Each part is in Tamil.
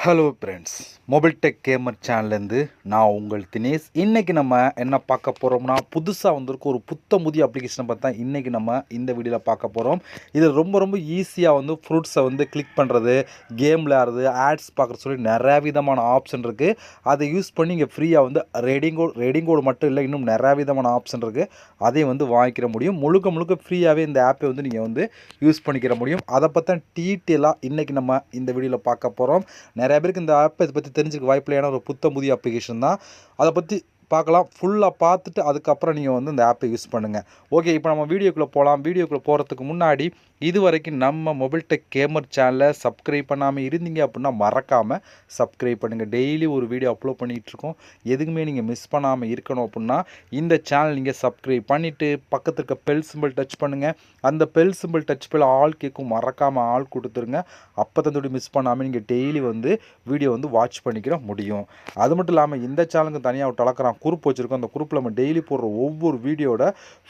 Hello friends, mobile tech gamer சேனல்லேருந்து நான் உங்கள் தினேஷ். இன்றைக்கி நம்ம என்ன பார்க்க போகிறோம்னா, புதுசாக வந்திருக்க ஒரு புத்தமுதிய அப்ளிகேஷனை பார்த்தா இன்றைக்கி நம்ம இந்த வீடியோவில் பார்க்க போகிறோம். இது ரொம்ப ஈஸியாக வந்து ஃப்ரூட்ஸை வந்து கிளிக் பண்ணுறது, கேம் விளையாடுறது, ஆட்ஸ் பார்க்குறது சொல்லி நிறையா விதமான ஆப்ஷன் இருக்குது. அதை யூஸ் பண்ணி இங்கே ஃப்ரீயாக வந்து ரேடிங் கோடு மட்டும் இல்லை, இன்னும் நிறையா விதமான ஆப்ஷன் இருக்குது. அதையும் வந்து வாங்கிக்கிற முடியும். முழுக்க ஃப்ரீயாகவே இந்த ஆப்பை வந்து நீங்கள் வந்து யூஸ் பண்ணிக்கிற முடியும். அதை பற்றி டீட்டெயிலாக இன்றைக்கி நம்ம இந்த வீடியோவில் பார்க்க போகிறோம். நிறைய பேருக்கு இந்த ஆப்பை இதை பற்றி தெரிஞ்சுக்க வாய்ப்பு இல்லை. ஏன்னா ஒரு புதிய அப்ளிகேஷன் தான். அதை பற்றி பார்க்கலாம். ஃபுல்லாக பார்த்துட்டு அதுக்கப்புறம் நீங்கள் வந்து இந்த ஆப்பை யூஸ் பண்ணுங்கள். ஓகே, இப்போ நம்ம வீடியோக்குள்ளே போகலாம். வீடியோக்குள்ளே போகிறதுக்கு முன்னாடி இது வரைக்கும் நம்ம மொபைல் டெக் கேமர் சேனலை சப்ஸ்கிரைப் பண்ணாமல் இருந்தீங்க அப்படின்னா மறக்காமல் சப்ஸ்கிரைப் பண்ணுங்கள். டெய்லி ஒரு வீடியோ அப்லோட் பண்ணிகிட்ருக்கோம். எதுக்குமே நீங்கள் மிஸ் பண்ணாமல் இருக்கணும் அப்படின்னா இந்த சேனல் நீங்கள் சப்ஸ்கிரைப் பண்ணிவிட்டு பக்கத்தில் இருக்க பெல் சிம்பிள் டச் பண்ணுங்கள். அந்த பெல் சிம்பிள் டச் பண்ண ஆல் கேட்கும், மறக்காமல் ஆள் கொடுத்துருங்க. அப்போ தான் மிஸ் பண்ணாமல் நீங்கள் டெய்லி வந்து வீடியோ வந்து வாட்ச் பண்ணிக்கிற முடியும். அது மட்டும் இல்லாமல் இந்த சேனலுக்கு தனியாக ஒரு டெலகிராம் குரூப் வச்சுருக்கோம். அந்த குரூப்பில் நம்ம டெய்லி போடுற ஒவ்வொரு வீடியோட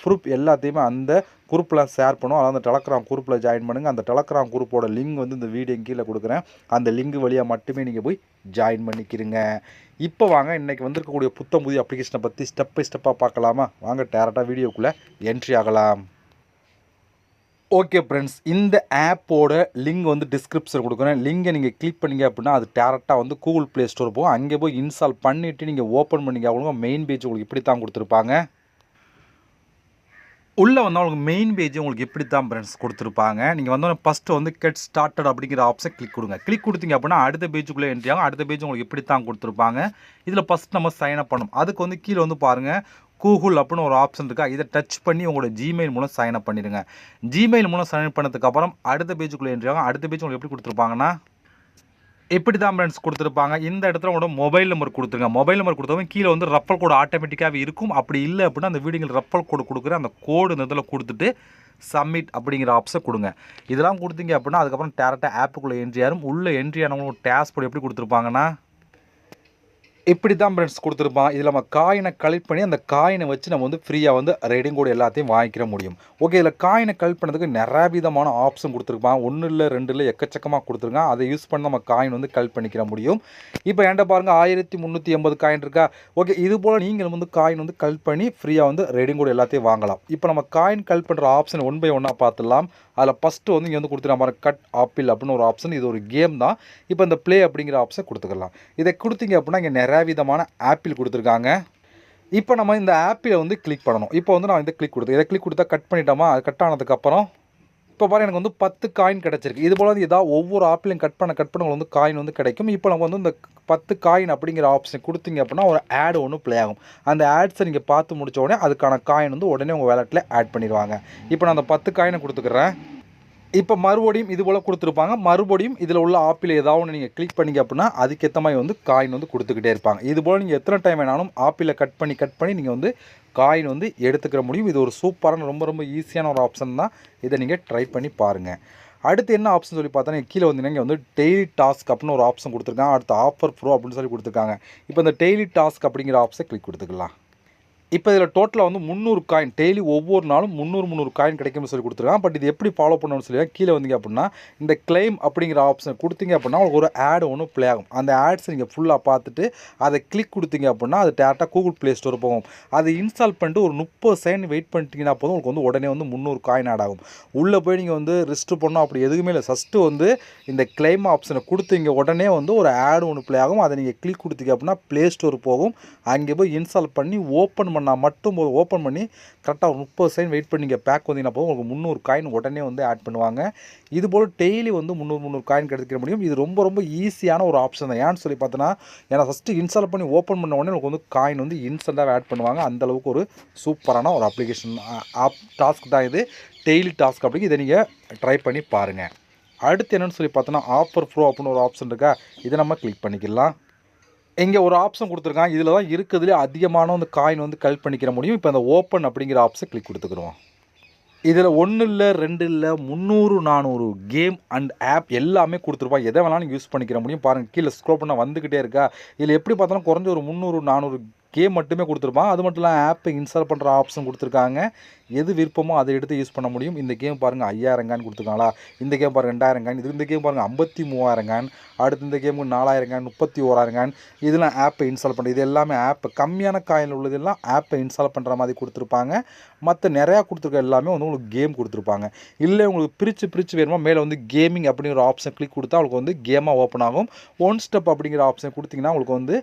ப்ரூஃப் எல்லாத்தையுமே அந்த குரூப்பில் ஷேர் பண்ணுவோம். அதாவது அந்த டெலகிராம் குரூப்பில் ஜாயின் பண்ணுங்கள். அந்த டெலகிராம் குரூப்போட லிங்க் வந்து இந்த வீடியோ கீழே கொடுக்குறேன். அந்த லிங்க் வழியாக மட்டுமே நீங்கள் போய் ஜாயின் பண்ணிக்கிறீங்க. இப்போ வாங்க இன்றைக்கி வந்திருக்கக்கூடிய புதிய அப்ளிகேஷனை பற்றி ஸ்டெப் பை ஸ்டெப்பாக பார்க்கலாமா? வாங்க டேரெக்டாக வீடியோக்குள்ளே என்ட்ரி ஆகலாம். ஓகே ஃப்ரெண்ட்ஸ், இந்த ஆப்போட லிங்க் வந்து டிஸ்கிரிப்ஷன் கொடுக்குறேன். லிங்கை நீங்கள் கிளிக் பண்ணிங்க அப்படின்னா அது டேரெக்டாக வந்து கூகுள் ப்ளே ஸ்டோர் போகும். அங்கே போய் இன்ஸ்டால் பண்ணிவிட்டு நீங்கள் ஓப்பன் பண்ணிங்க அப்படின்னா மெயின் பேஜ் உங்களுக்கு இப்படி தான் கொடுத்துருப்பாங்க. உள்ளே வந்தால் உங்களுக்கு மெயின் பேஜ் உங்களுக்கு எப்படி தான் ஃப்ரெண்ட்ஸ் கொடுத்துருப்பாங்க. நீங்கள் வந்தோடனே ஃபஸ்ட்டு வந்து கெட் ஸ்டார்டட் அப்படிங்கிற ஆப்ஷன் கிளிக் கொடுங்க. கிளிக் கொடுத்தீங்க அப்படின்னா அடுத்த பேஜுக்குள்ளே என்ட்ரி ஆகும். அடுத்த பேஜ் உங்களுக்கு எப்படி தான் கொடுத்துருப்பாங்க. இதில் ஃபஸ்ட் நம்ம சைன் அப் பண்ணணும். அதுக்கு வந்து கீழே வந்து பாருங்கள், கூகுள் அப்படின்னு ஒரு ஆப்ஷன் இருக்கா, இதை டச் பண்ணி உங்களோட ஜிமெயில் மூலம் சைன் அப் பண்ணிடுங்க. ஜிமெயில் மூலம் சைன் அப் பண்ணதுக்கப்புறம் அடுத்த பேஜுக்குள்ளே என்ட்ரி ஆகும். அடுத்த பேஜ் உங்களுக்கு எப்படி கொடுத்துருப்பாங்கன்னா இப்படி தான் ஃப்ரெண்ட்ஸ் கொடுத்துருப்பாங்க. இந்த இடத்துல உங்களோட மொபைல் நம்பர் கொடுத்துருங்க. மொபைல் நம்பர் கொடுத்தவங்க கீழே வந்து ரெஃபரல் கோடு ஆட்டோமேட்டிக்காகவே இருக்கும். அப்படி இல்லை அப்படின்னா அந்த வீடியோவில் ரெஃபரல் கோடு கொடுக்குற அந்த கோடு இந்த இதில் கொடுத்துட்டு சப்மிட் அப்படிங்கிற ஆப்ஷன் கொடுங்க. இதெல்லாம் கொடுத்தீங்க அப்படின்னா அதுக்கப்புறம் டேரெக்டாக ஆப்புக்குள்ளே என்ட்ரி ஆகும். உள்ளே என்ட்ரி ஆனவங்களுக்கு டேஷ்போர்டு எப்படி கொடுத்துருப்பாங்கன்னா இப்படி தான் ஃப்ரெண்ட்ஸ் கொடுத்துருப்பான். இதில் நம்ம காயினை கலெக்ட் பண்ணி அந்த காயினை வச்சு நம்ம வந்து ஃப்ரீயாக வந்து ரேடிங் கோடு எல்லாத்தையும் வாங்கிக்கிற முடியும். ஓகே, இதில் காயினை கலெக்ட் பண்ணுறதுக்கு நிறைய விதமான ஆப்ஷன் கொடுத்துருப்பான். 1 இல்லை 2 இல்லை எக்கச்சக்கமாக கொடுத்துருக்கான். அதை யூஸ் பண்ணி நம்ம காயின் வந்து கலெக்ட் பண்ணிக்கிற முடியும். இப்போ என்கிட்ட பாருங்கள் 1380 காயின் இருக்கா. ஓகே, இது போல் நீங்கள் வந்து காயின் வந்து கலெக்ட் பண்ணி ஃப்ரீயாக வந்து ரேடிங் கோடு எல்லாத்தையும் வாங்கலாம். இப்போ நம்ம காயின் கலெக்ட் பண்ணுற ஆப்ஷன் 1 பை 1 பார்த்துடலாம். அதில் ஃபஸ்ட்டு வந்து இங்கே வந்து கொடுத்துருக்கான் பாருங்க, கட் ஆப்பிள் அப்படின்னு ஒரு ஆப்ஷன். இது ஒரு கேம் தான். இப்போ இந்த ப்ளே அப்படிங்கிற ஆப்ஷன் கொடுத்துக்கலாம். இதை கொடுத்தீங்க அப்படின்னா இங்கே நிறைய விதமான ஆப்பிள் கொடுத்துருக்காங்க. இப்போ நம்ம இந்த ஆப்பில் வந்து கிளிக் பண்ணணும். இப்போ வந்து நான் இதை கிளிக் கொடுத்தா கட் பண்ணிட்டோமா. அது கட் ஆனதுக்கப்புறம் இப்போ பாருங்கள் எனக்கு வந்து 10 காயின் கிடச்சிருக்கு. இது போல் வந்து ஏதாவது ஒவ்வொரு ஆப்பிலையும் கட் பண்ண உங்களுக்கு வந்து காயின் வந்து கிடைக்கும். இப்போ நம்ம வந்து இந்த 10 காயின் அப்படிங்கிற ஆப்ஷன் கொடுத்தீங்க அப்படின்னா ஒரு ஆட் ஒன்று ப்ளே ஆகும். அந்த ஆட்ஸை நீங்கள் பார்த்து முடிச்ச உடனே அதுக்கான காயின் வந்து உடனே உங்கள் வேலெட்டில் ஆட் பண்ணிடுவாங்க. இப்போ நான் அந்த 10 காயினை கொடுத்துக்கிறேன். இப்போ மறுபடியும் இது போல் கொடுத்துருப்பாங்க. மறுபடியும் இதில் உள்ள ஆப்பில் ஏதாவது ஒன்று நீங்கள் கிளிக் பண்ணிங்க அப்படின்னா அதுக்கேற்ற மாதிரி வந்து காயின் வந்து கொடுத்துக்கிட்டே இருப்பாங்க. இது போல் நீங்கள் எத்தனை டைம் வேணாலும் ஆப்பில் கட் பண்ணி நீங்கள் வந்து காயின் வந்து எடுத்துக்கிற முடியும். இது ஒரு சூப்பரான ரொம்ப ஈஸியான ஒரு ஆப்ஷன் தான். இதை நீங்கள் ட்ரை பண்ணி பாருங்கள். அடுத்து என்ன ஆப்ஷன் சொல்லி பார்த்தா கீழே வந்து இங்கே வந்து டெய்லி டாஸ்க் அப்படின்னு ஒரு ஆப்ஷன் கொடுத்துருக்காங்க. அடுத்து ஆஃபர் ப்ரோ அப்படின்னு சொல்லி கொடுத்துருக்காங்க. இப்போ இந்த டெய்லி டாஸ்க் அப்படிங்கிற ஆப்ஷன் கிளிக் கொடுத்துக்கலாம். இப்போ இதில் டோட்டலாக வந்து 300 காயின் டெய்லி ஒவ்வொரு நாளும் 300 காயின் கிடைக்கும்னு சொல்லி கொடுத்துருக்காங்க. பட் இது எப்படி ஃபாலோ பண்ணணும்னு சொல்லி கீழே வந்தீங்க அப்படின்னா இந்த கிளைம் அப்படிங்கிற ஆப்ஷன் கொடுத்தீங்க அப்படின்னா உங்களுக்கு ஒரு ஆட் ஒன்று ப்ளே ஆகும். அந்த ஆட்ஸ் நீங்கள் ஃபுல்லாக பார்த்துட்டு அதை கிளிக் கொடுத்தீங்க அப்படின்னா அது டேரெக்டாக கூகுள் ப்ளே ஸ்டோர் போகும். அதை இன்ஸ்டால் பண்ணிட்டு ஒரு 30 செகண்ட் வெயிட் பண்ணிட்டீங்கன்னா போதும் உங்களுக்கு வந்து உடனே வந்து 300 காயின் ஆட் ஆகும். உள்ளே போய் நீங்கள் வந்து ரிஜிஸ்டர் பண்ணணும் அப்படி எதுவுமே இல்லை. ஃபஸ்ட்டு வந்து இந்த கிளைம் ஆப்ஷனை கொடுத்தீங்க உடனே வந்து ஒரு ஆட் ஒன்று ப்ளே ஆகும். அதை நீங்கள் கிளிக் கொடுத்தீங்க அப்படின்னா ப்ளே ஸ்டோர் போகும். அங்கே போய் இன்ஸ்டால் பண்ணி ஓப்பன் பண்ணால் மட்டும் போதும். ஓப்பன் பண்ணி கரெக்டாக ஒரு 30 செகண்ட் வெயிட் பண்ணி நீங்கள் பேக் வந்தீங்கன்னா போதும் உங்களுக்கு 300 காயின் உடனே வந்து ஆட் பண்ணுவாங்க. இது போல் டெய்லி வந்து 300 காயின் கிடைக்கிற முடியும். இது ரொம்ப ஈஸியான ஒரு ஆப்ஷன் தான். ஏன்னு சொல்லி பார்த்தோன்னா ஏன்னா ஃபஸ்ட்டு இன்ஸ்டால் பண்ணி ஓப்பன் பண்ண உடனே உங்களுக்கு வந்து காயின் வந்து இன்ஸ்டண்ட்டாக ஆட் பண்ணுவாங்க. அந்தளவுக்கு ஒரு சூப்பரான ஒரு அப்ளிகேஷன் டாஸ்க் தான் இது. டெய்லி டாஸ்க் அப்படிங்க. இதை நீங்கள் ட்ரை பண்ணி பாருங்கள். அடுத்து என்னென்னு சொல்லி பார்த்தோன்னா ஆஃபர் ப்ரோ அப்படின்னு ஒரு ஆப்ஷன் இருக்கா, இதை நம்ம கிளிக் பண்ணிக்கலாம். இங்கே ஒரு ஆப்ஷன் கொடுத்துருக்காங்க. இதில் தான் இருக்கிறதுலே அதிகமான வந்து காயின் வந்து கலெக்ட் பண்ணிக்கிற முடியும். இப்போ அந்த ஓப்பன் அப்படிங்கிற ஆப்ஷன் கிளிக் கொடுத்துக்குறோம். இதில் 1 இல்லை 2 இல்லை 300 400 கேம் அண்ட் ஆப் எல்லாமே கொடுத்துருப்பாங்க. எதை வேணாலும் யூஸ் பண்ணிக்கிற முடியும். பாருங்கள் கீழே ஸ்க்ரோல் பண்ணால் வந்துக்கிட்டே இருக்கா. இதில் எப்படி பார்த்தாலும் குறைஞ்ச ஒரு 300 400 கேம் மட்டுமே கொடுத்துருப்பாங்க. அது மட்டும் இல்லாமல் ஆப்பை இன்ஸ்டால் பண்ணுற ஆப்ஷன் கொடுத்துருக்காங்க. எது விருப்பமோ அதை எடுத்து யூஸ் பண்ண முடியும். இந்த கேம் பாருங்கள் 5000 காயின் கொடுத்துருக்காங்களா, இந்த கேம் பாருங்கள் 2000 காயின், இந்த கேம் பாருங்கள் 53,000 காயின், அடுத்து இந்த கேமுக்கு 4000 காயின், 31,000 காயின். இதெல்லாம் ஆப்பை இன்ஸ்டால் பண்ணுறது. இது எல்லாமே ஆப் கம்மியான காயின் உள்ளதெல்லாம் ஆப்பை இன்ஸ்டால் பண்ணுற மாதிரி கொடுத்துருப்பாங்க. மற்ற நிறையா கொடுத்துருக்க எல்லாமே வந்து உங்களுக்கு கேம் கொடுத்துருப்பாங்க. இல்லை உங்களுக்கு பிரித்து வேணுமா மேலே வந்து கேமிங் அப்படிங்கிற ஆப்ஷன் கிளிக் கொடுத்தா உங்களுக்கு வந்து கேமாக ஓப்பன் ஆகும். ஒன் ஸ்டெப் அப்படிங்கிற ஆப்ஷன் கொடுத்தீங்கன்னா உங்களுக்கு வந்து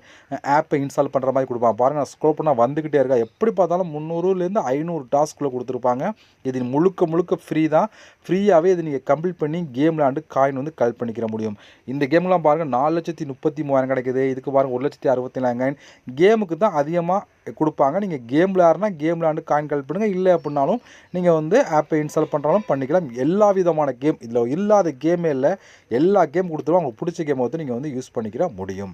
ஆப்பை இன்ஸ்டால் பண்ணுற மாதிரி கொடுப்பாங்க. பாருங்கள் நான் ஸ்க்ரோல் பண்ணால் வந்துக்கிட்டே இருக்கா. எப்படி பார்த்தாலும் 300லேருந்து 500 டாஸ்க்குள்ளே கொடுத்துருப்பாங்க. இது முழுக்க ஃப்ரீ தான். ஃப்ரீயாகவே இது நீங்கள் கம்ப்ளீட் பண்ணி கேம் விளாண்டு காயின் வந்து கலெக்ட் பண்ணிக்கிற முடியும். இந்த கேம்லாம் பாருங்கள் 4,33,000 கிடைக்குது. இதுக்கு பாருங்கள் 1,67,000 காயின். கேமுக்கு தான் அதிகமாக கொடுப்பாங்க. நீங்கள் கேம் விளையாடுனா கேம் விளையாண்டு காயின் கலெக்ட் பண்ணுங்கள். இல்லை அப்படின்னாலும் நீங்கள் வந்து ஆப்பை இன்ஸ்டால் பண்ணுறாலும் பண்ணிக்கலாம். எல்லா விதமான கேம் இதில் இல்லாத கேமே இல்லை. எல்லா கேம் கொடுத்துருவோம். உங்களுக்கு பிடிச்ச கேமை வந்து நீங்கள் வந்து யூஸ் பண்ணிக்கிற முடியும்.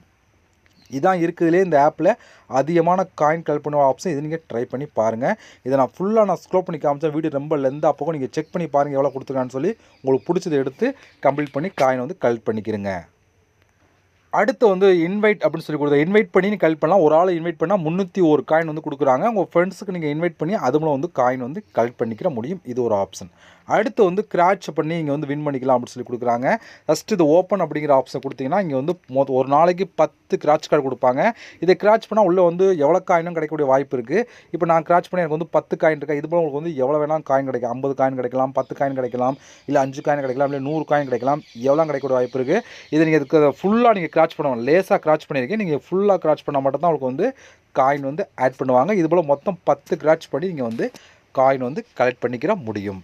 இதான் இருக்குதுலே இந்த ஆப்பில் அதிகமான காயின் கலெக்ட் பண்ணுற ஆப்ஷன். இது நீங்கள் ட்ரை பண்ணி பாருங்கள். இதை நான் ஃபுல்லாக ஸ்க்ரோல் பண்ணி காமிச்சேன். வீடியோ ரொம்ப லெந்தாக போகும். நீங்கள் செக் பண்ணி பாருங்கள் எவ்வளோ கொடுத்துருக்கான்னு சொல்லி. உங்களுக்கு பிடிச்சதை எடுத்து கம்ப்ளீட் பண்ணி காயின் வந்து கலெக்ட் பண்ணிக்கிறங்க. அடுத்து வந்து இன்வைட் அப்படின்னு சொல்லி கொடுத்தா இன்வைட் பண்ணி நீங்கள் கலெக்ட் பண்ணலாம். ஒரு ஆள் இன்வைட் பண்ணால் 301 காயின் வந்து கொடுக்குறாங்க. உங்கள் ஃப்ரெண்ட்ஸுக்கு நீங்கள் இன்வைட் பண்ணி அது மூலம் வந்து காயின் வந்து கலெக்ட் பண்ணிக்கிற முடியும். இது ஒரு ஆப்ஷன். அடுத்து வந்து கிராட்ச் பண்ணி இங்கே வந்து வின் பண்ணிக்கலாம் அப்படின்னு சொல்லி கொடுக்குறாங்க. ஃபஸ்ட்டு இது ஓப்பன் அப்படிங்கிற ஆப்ஷன் கொடுத்தீங்கன்னா இங்கே வந்து ஒரு நாளைக்கு 10 கிராட்ச் கார்டு கொடுப்பாங்க. இதை கிராட்ச் பண்ணால் உள்ளே வந்து எவ்வளோ காயினும் கிடைக்கக்கூடிய வாய்ப்பு இருக்குது. இப்போ நான் கிராட்ச் பண்ணி எனக்கு வந்து 10 காயின் இருக்கா. இது போல் உங்களுக்கு வந்து எவ்வளோ வேணாலும் காயின் கிடைக்கும். 50 காயின் கிடைக்கலாம், 10 காயின் கிடைக்கலாம், இல்லை 5 காயின் கிடைக்கலாம், இல்லை 100 காயின் கிடைக்கலாம். எவ்வளோ கிடைக்கக்கூடிய வாய்ப்பு இருக்குது. இதை நீங்கள் இதுக்கு ஃபுல்லாக நீங்கள் கிராட்ச் பண்ணுவாங்க. லேசாக கிராட்ச் பண்ணியிருக்கேன். நீங்கள் ஃபுல்லாக கிராட்ச் பண்ணால் மட்டும்தான் உங்களுக்கு வந்து காயின் வந்து ஆட் பண்ணுவாங்க. இது போல் மொத்தம் 10 கிராட்ச் பண்ணி நீங்கள் வந்து காயின் வந்து கலெக்ட் பண்ணிக்கிற முடியும்.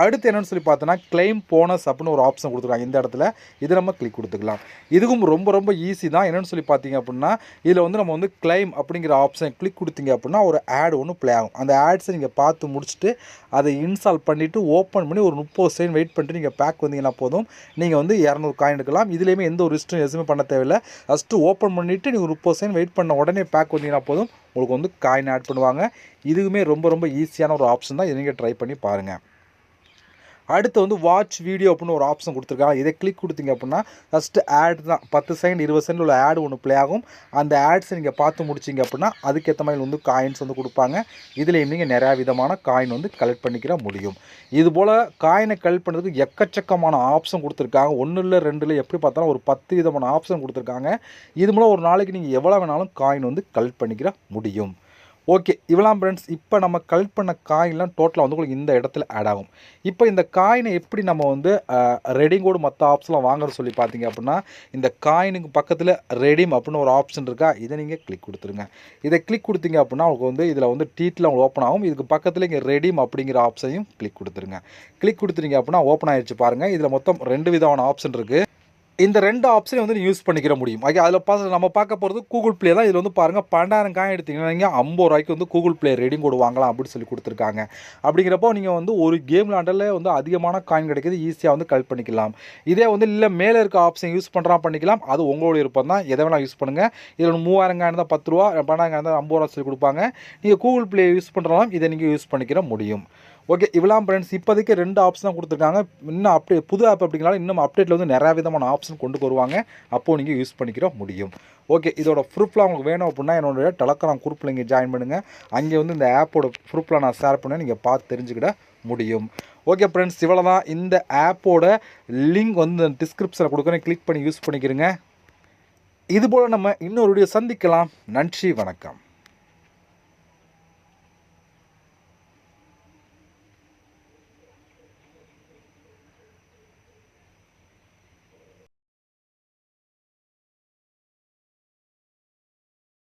அடுத்து என்னென்னு சொல்லி பார்த்தோன்னா கிளைம் போனஸ் அப்படின்னு ஒரு ஆப்ஷன் கொடுத்துருக்காங்க. இந்த இடத்துல இதை நம்ம கிளிக் கொடுத்துக்கலாம். இதுவும் ரொம்ப ஈஸி தான். என்னென்னு சொல்லி பார்த்தீங்க அப்படின்னா இதில் வந்து நம்ம வந்து கிளைம் அப்படிங்கிற ஆப்ஷன் கிளிக் கொடுத்தீங்க அப்படின்னா ஒரு ஆட் ஒன்று ப்ளே ஆகும். அந்த ஆட்ஸை நீங்கள் பார்த்து முடிச்சுட்டு அதை இன்ஸ்டால் பண்ணிவிட்டு ஓப்பன் பண்ணி ஒரு 30 செகண்ட் வெயிட் பண்ணிட்டு நீங்கள் பேக் வந்தீங்கன்னா போதும். நீங்கள் வந்து 200 காயின் எடுக்கலாம். இதுலேயுமே எந்த ஒரு ரிஸ்ட்டும் எதுவுமே பண்ண தேவையில்லை. ஃபஸ்ட்டு ஓப்பன் பண்ணிவிட்டு நீங்கள் 30 செகண்ட் வெயிட் பண்ண உடனே பேக் வந்தீங்கன்னா போதும். உங்களுக்கு வந்து காயின் ஆட் பண்ணுவாங்க. இதுவுமே ரொம்ப ஈஸியான ஒரு ஆப்ஷன் தான். இதை நீங்கள் ட்ரை பண்ணி பாருங்கள். அடுத்து வந்து வாட்ச் வீடியோ அப்படின்னு ஒரு ஆப்ஷன் கொடுத்துருக்காங்க. இதை கிளிக் கொடுத்தீங்க அப்படின்னா ஃபஸ்ட்டு ஆட் தான் 10 செகண்ட் 20 செகண்ட் உள்ள ஆட் ஒன்று ப்ளே ஆகும். அந்த ஆட்ஸை நீங்கள் பார்த்து முடிச்சிங்க அப்படின்னா அதுக்கேற்ற மாதிரி வந்து காயின்ஸ் வந்து கொடுப்பாங்க. இதில் நீங்கள் நிறையா விதமான காயின் வந்து கலெக்ட் பண்ணிக்கிற முடியும். இதுபோல் காயினை கலெக்ட் பண்ணுறதுக்கு எக்கச்சக்கமான ஆப்ஷன் கொடுத்துருக்காங்க. 1 இல்லை 2 இல்லை எப்படி பார்த்தாலும் ஒரு 10 விதமான ஆப்ஷன் கொடுத்துருக்காங்க. இது மூலம் ஒரு நாளைக்கு நீங்கள் எவ்வளோ வேணாலும் காயின் வந்து கலெக்ட் பண்ணிக்கிற முடியும். ஓகே, இவ்வளோ ஃப்ரெண்ட்ஸ். இப்போ நம்ம கலெக்ட் பண்ண காயின்லாம் டோட்டலாக வந்து உங்களுக்கு இந்த இடத்துல ஆட் ஆகும். இப்போ இந்த காயினை எப்படி நம்ம வந்து ரெடிங் கோடு மற்ற ஆப்ஷன்லாம் வாங்குறது சொல்லி பார்த்தீங்க அப்படின்னா இந்த காயினுக்கு பக்கத்தில் ரெடீம் அப்படின்னு ஒரு ஆப்ஷன் இருக்கா. இதை நீங்கள் கிளிக் கொடுத்துருங்க. இதை கிளிக் கொடுத்தீங்க அப்படின்னா உங்களுக்கு வந்து இதில் வந்து டீட்டில் உங்களுக்கு ஓப்பன் ஆகும். இதுக்கு பக்கத்தில் இங்கே ரெடீம் அப்படிங்கிற ஆப்ஷனையும் கிளிக் கொடுத்துருங்க. கிளிக் கொடுத்துட்டீங்க அப்படின்னா ஓப்பன் ஆகிடுச்சு பாருங்கள். இதில் மொத்தம் 2 விதமான ஆப்ஷன் இருக்குது. இந்த 2 ஆப்ஷனையும் வந்து யூஸ் பண்ணிக்கிற முடியும். ஓகே, அதில் நம்ம பார்க்க போகிறது கூகுள் ப்ளே தான். இதில் வந்து பாருங்கள் 12,000 காயின் எடுத்திங்கன்னா நீங்கள் 50 ரூபாய்க்கு வந்து கூகுள் ப்ளே ரெடிங் கோடு வாங்கலாம் அப்படின்னு சொல்லி கொடுத்துருக்காங்க. அப்படிங்கிறப்போ நீங்கள் வந்து ஒரு கேம் விளாண்டில் வந்து அதிகமான காயின் கிடைக்கிது. ஈஸியாக வந்து கலெக்ட் பண்ணிக்கலாம். இதே வந்து இல்லை மேலே இருக்க ஆப்ஷன் யூஸ் பண்ணுறா பண்ணிக்கலாம். அது உங்களுடைய விருப்பம் தான். எதை வேணால் யூஸ் பண்ணுங்கள். இதில் 3000 காயின் தான் 10 ரூபா, 12,000 காயின் தான் 50 ரூபா சொல்லி கொடுப்பாங்க. நீங்கள் கூகுள் ப்ளே யூஸ் பண்ணுறதாலும் இதை நீங்கள் யூஸ் பண்ணிக்கிற முடியும். ஓகே, இவ்வளோ ஃப்ரெண்ட்ஸ். இப்போதைக்கு 2 ஆப்ஷன் தான் கொடுத்துருக்காங்க. இன்னும் புது ஆப் அப்படிங்கனால இன்னும் அப்டேட்டில் வந்து நிறையா விதமான ஆப்ஷன் கொண்டு வருவாங்க. அப்போது நீங்கள் யூஸ் பண்ணிக்கிற முடியும். ஓகே, இதோட ப்ரூஃப்லாம் உங்களுக்கு வேணும் அப்படின்னா என்னோடய டெலகிராம் குரூப்பில் நீங்கள் ஜாயின் பண்ணுங்கள். அங்கே வந்து இந்த ஆப்போட ப்ரூஃப்லாம் நான் ஷேர் பண்ண நீங்கள் பார்த்து தெரிஞ்சுக்கிட முடியும். ஓகே ஃப்ரெண்ட்ஸ், இவ்வளோ தான். இந்த ஆப்போட லிங்க் வந்து டிஸ்கிரிப்ஷனில் கொடுக்குறேன். கிளிக் பண்ணி யூஸ் பண்ணிக்கிறங்க. இதுபோல் நம்ம இன்னொரு வீடியோ சந்திக்கலாம். நன்றி, வணக்கம்.